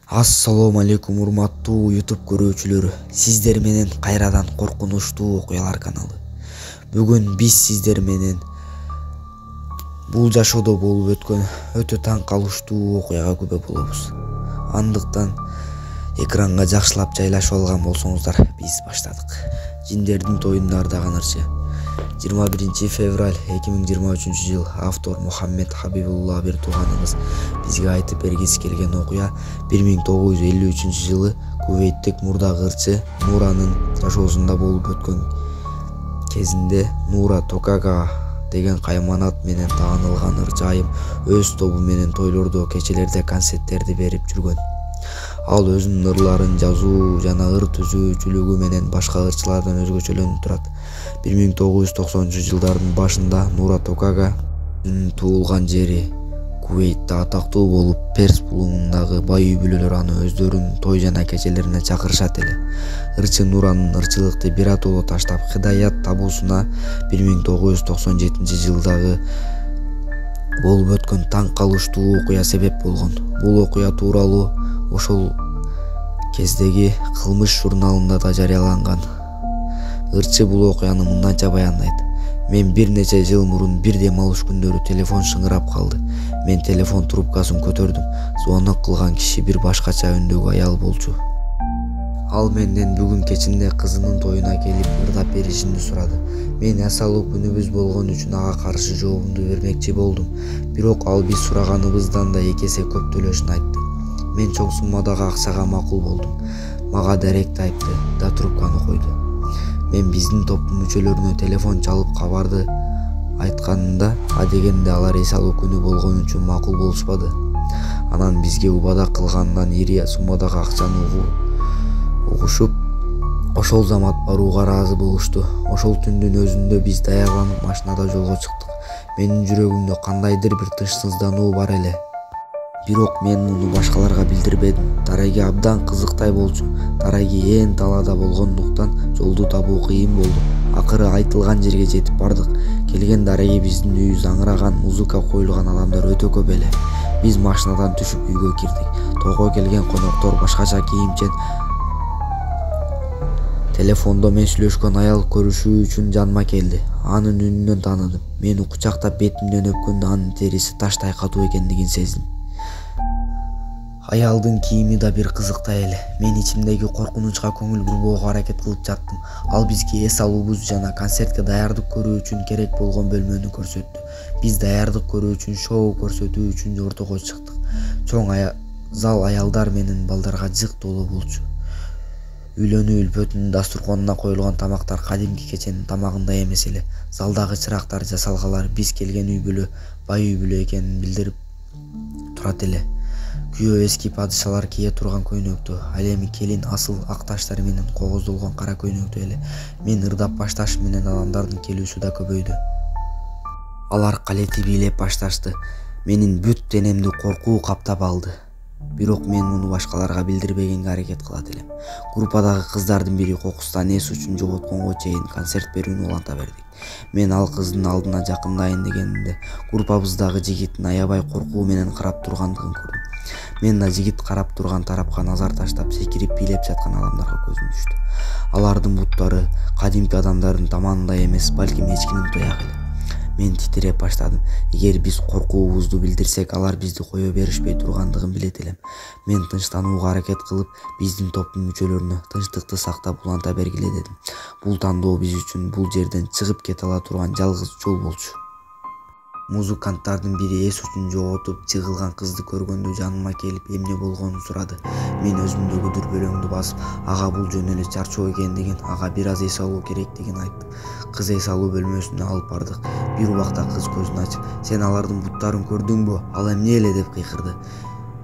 Ассалому алейкум урматтуу YouTube көрүүчүлөрү. Сиздер менен кайрадан коркунучтуу окуялар каналы. Бүгүн биз сиздер менен бул жашоодо болуп өткөн өтө таң калыштуу окуяга күбө болобуз. Андыктан экранга жакшылап жайлашып алган болсоңуздар, биз баштадык. Жиндердин тоюнда ардаган ырчы. 21 февраль 2023 жыл. Автор Мухаммед Хабибулла бир тууганыбыз бизге айтып бергиси келген окуя 1953 жылы Кувейттик мурдагы ырчы Нуранын жашоосунда болуп өткөн кезинде Нура Токага деген кайманат менен таанылган ырчы айым өз тобу менен тойлордо, кечелерде концерттерди берип жүргөн. Ал өзүнүн ырларын жазуу жана ыр түзүүчүлүгү менен башка ырчылардан өзгөчөлөнүп турат. 1990 жылдардын башында Нура Токага туулган жери Кувейтте атактуу болуп, Перс булуңундагы бай үй-бүлөлөр аны өздөрүнүн той жана кечелерине чакырышат эле. Ырчы Нуранын ырчылыкты биротоло таштап, Хидаят табуусуна 1997 жылдагы болуп өткөн таң калыштуу окуя себеп болгон. Бул окуя тууралуу ошол кездеги кылмыш журналында да жарыяланган. Ырчы бул окуяны мындайча баяндайт. Мен бир нече жыл мурун бир дем алыш күндөрү телефон шыңырап калды. Мен телефон трубкасын көтөрдүм. Звонок кылган киши бир башкача үндөгү аял болчу. Ал менден бүгүн кечинде кызынын тоюна келип ырдап беришимди сурады. Мен эсалуу күнүбүз болгон үчүн ага каршы жообумду бермекчи болдум. Бирок ал биз сураганыбыздан да 2 эсе көп төлөшүн айтты. Мен чоң суммадагы акчага макул болдум. Мага даректи айтты да трубканы койду. Мен биздин топтун мүчөлөрүнө телефон чалып кабарды айтканымда, адегенде алар эсалуу күнү болгон үчүн макул болушпады. Анан бизге убада кылгандан ири суммадагы акчаны угушуп, ошол замат барууга ыраазы болушту. Ошол түндүн өзүндө биз даярданып машинада жолго чыктык. Менин жүрөгүмдө кандайдыр бир тынчсыздануу бар эле. Бирок мен муну башкаларга билдирбедим. Тараги абдан кызыктай болчу. Тараги ээн талаада болгондуктан жолду табуу кыйын болду. Акыры айтылган жерге жетип бардык. Келген дареги биздин үй заңыраган, музыка коюлган адамдар өтө көп эле. Биз машинадан түшүп үйгө кирдик. Тойго келген коноктор башкача кийимчен. Телефондо мен сүйлөшкөн аял көрүшүү үчүн жаныма келди. Анын үнүнөн тааныдым. Мени кучактап бетимден өпкөндө анын териси таштай катуу экендигин сездим. Аялдын кийими да бир кызыктай эле. Мен ичимдеги коркунучка көңүл бурбоого аракет кылып жаттым. Ал бизге эс алуубуз жана концертке даярдык көрүү үчүн керек болгон бөлмөнү көрсөттү. Биз даярдык көрүү үчүн, шоу көрсөтүү үчүн ортого чыктык. Чоң зал аялдар менен балдарга жык толуу болчу. Үйлөнүү үлпөтүнүн дастурканына коюлган тамактар кадимки кеченин тамагындай эмес эле. Залдагы чырактар, жасалгалар биз келген үй-бүлө бай үй-бүлө экенин билдирип турат эле. Күйөө эски падышалар кие турган көйнөктө, ал эми келин асыл ак таштар менен кооздолгон кара көйнөктө эле. Мен ырдап башташым менен адамдардын келүүсү да көбөйдү. Алар калети бийлеп башташты. Менин бүт денемди коркуу каптап алды. Бирок мен муну башкаларга билдирбегенге аракет кылат элем. Группадагы кыздардын бири кокустан эс үчүн жоготконго чейин концерт берүүнү уланта бердик. Мен ал кыздын алдына жакындайын дегенде, группабыздагы жигиттин аябай коркуу менен карап тургандыгын көрдүм. Мен да жигит карап турган тарапка назар таштап, секирип бийлеп жаткан адамдарга көзүм түштү. Алардын буттары кадимки адамдардын таманындай эмес, балким эчкинин туягы эле. Мен титиреп баштадым. Эгер биз коркуубузду билдирсек, алар бизди кое беришпей тургандыгын билет элем. Мен тынчтанууга аракет кылып, биздин топтун мүчөлөрүнө тынчтыкты сактап уланта бергиле дедим. Бул тандоо биз үчүн бул жерден чыгып кете ала турган жалгыз жол болчу. Музыканттардын бири эс үчүн жоготуп жыгылган кызды көргөндө жаныма келип эмне болгонун сурады. Мен өзүмдөгү дүрбөлөңдү басып, ага бул жөн эле чарчоо экендигин, ага бир аз эс алуу керектигин айттым. Кыз эс алуу бөлмөсүнө алып бардык. Бир убакта кыз көзүн ачып, "Сен алардын буттарын көрдүңбү? Ал эмне эле?" деп кыйкырды.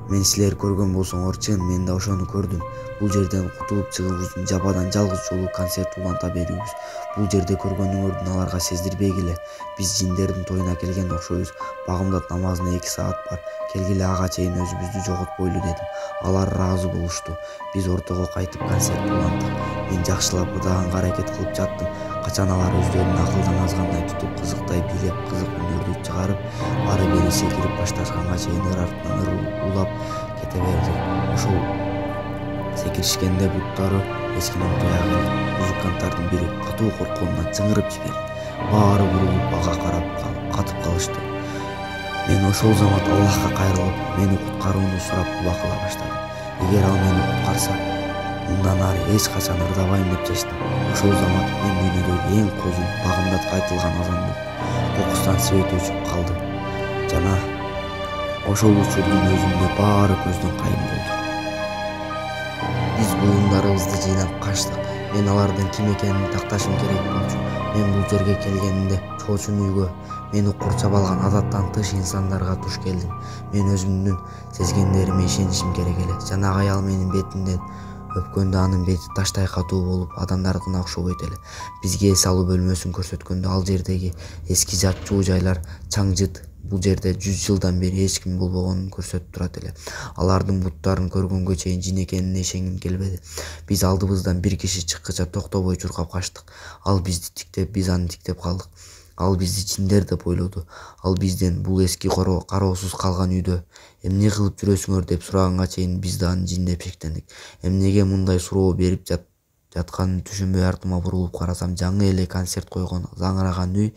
Мен силер көргөн болсоңор чын, мен да ошону көрдүм. Бул жерден кутулуп чыгуубуздун жабадан жалгыз жолу концерт уланта берүүбүз. Бул жерде көргөнүңөрдүн аларга сездирбегиле. Биз жиндердин тоюна келген окшойбуз. Багымдат намазына 2 саат бар. Келгиле ага чейин өзүбүздү жоготпойлу дедим. Алар ыраазы болушту. Биз ортого кайтып концерт уланттык. Мен жакшылап ырдаганга аракет кылып жаттым. Качан алар өздөрүн акылдан азгандай тутуп, кызыктай бийлеп, кызык үндөрдү чыгарып, ары бери секирип башташканга чейин ыр артынан ыр улап кете кете берди. Ошол секиришкенде буттары эскинин туягы музыканттардын бири катуу коркуунан чыңырып жиберди. Баары бурулуп ага карап катып калышты. Мен ошол замат Аллахка кайрылып, мени куткарууну сурап дуба кыла баштадым. Эгер ал мени куткарса, мындан ары эч качан ырдабайм деп чечтим. Ошол замат мен дүйнөдөгү эң козу, багындат кайтылган азандын кокусунан свети өчүп калды. Жана ошол учурдун өзүндө баары көздөн кайын болду. Биз буюмдарыбызды жыйнап качтык. Мен алардын ким экенин такташым керек болчу. Мен бул жерге келгенимде чоочун үйгө мени курчап алган адаттан тыш инсандарга туш келдим. Мен өзүмдүн сезгендериме ишенишим керек эле. Жанагы аял менин бетимден өпкөндө анын бети таштай катуу болуп, адамдарына окшобойт эле. Бизге эс алуу бөлмөсүн көрсөткөндө ал жердеги эски жатчуу жайлар чаңжыт, бул жерде 100 жылдан бери эч ким болбогонун көрсөтүп турат эле. Алардын буттарын көргөнгө чейин жин экенине ишенгим келбеди. Биз алдыбыздан бир киши чыккыча токтобой чуркап качтык. Ал бизди тиктеп, биз аны тиктеп калдык. Ал бизди жиндер деп ойлоду. Ал бизден бул эски кароосуз калган үйдө эмне кылып жүрөсүңөр деп сураганга чейин биз да аны жин деп шектендик. Эмнеге мындай суроо берип жатканын түшүнбөй артыма бурулуп карасам, жаңы эле концерт койгон заңыраган үй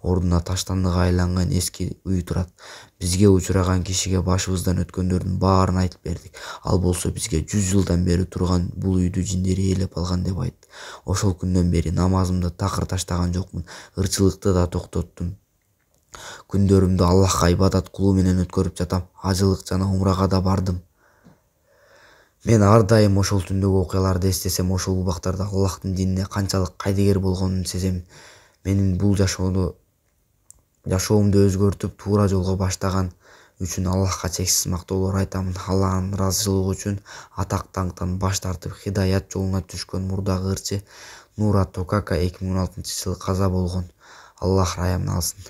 ордуна таштандыга айланган эски үй турат. Бизге учураган кишиге башыбыздан өткөндөрдүн баарын айтып бердик. Ал болсо бизге 100 жылдан бери турган бул үйдү жиндер ээлеп алган деп айтты. Ошол күндөн бери намазымды такыр таштаган жокмун, ырчылыкты да токтоттум. Күндөрүмдү Аллахка ибадат кылуу менен өткөрүп жатам. Ажылык жана умрага да бардым. Мен ар дайым ошол түндөгү окуяларды эстесем, ошол убактарда Аллахтын динине канчалык кайдыгер болгонумду сезем. Менин бул жашоомду өзгөртүп, туура жолго баштаган үчүн Аллахка чексиз мактоолор айтамын. Алланын ыраазычылыгы үчүн атак даңктан баш тартып хидаят жолуна түшкөн мурдагы ырчы Нура Токака 2016-жылы каза болгон. Аллах раямын алсын.